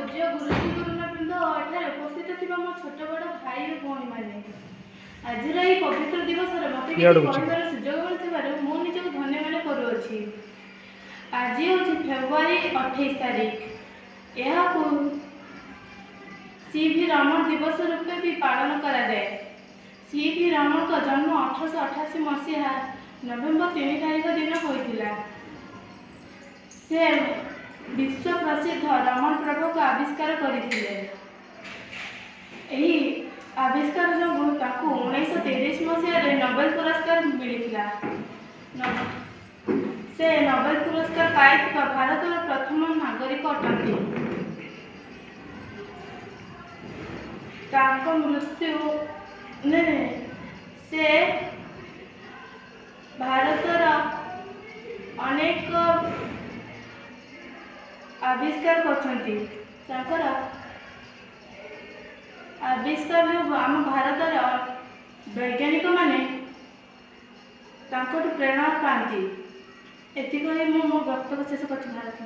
पूज्य गुरुजी गुरुनाथ एठार उपस्थित थिबा मो छोट बड़ भाई और भौणी माने आज यही पवित्र दिवस मत कहबार सुजोग मिलथिबार मु निजक धन्य मन करुअछि। आज हूँ फेब्रुआरी 28 तारीख यह सी.भी. रमण दिवस रूपे भी पालन करा जाए। सी.भी. रमण का जन्म 1888 मसीहा नवेम्बर 3 तारीख दिन होता। से विश्व प्रसिद्ध रमण प्रभा को आविष्कार करथिले। एही आविष्कार जो 1923 मसीह नोबेल पुरस्कार मिलता। से नोबेल पुरस्कार पाई भारत प्रथम नागरिक अटंती। मृत्यु से भारतर अनेक आविष्कार कर आविष्कार आम भारतर वैज्ञानिक माने प्रेरणा पाती। एति मो वक्तव्य शेष कर भारत।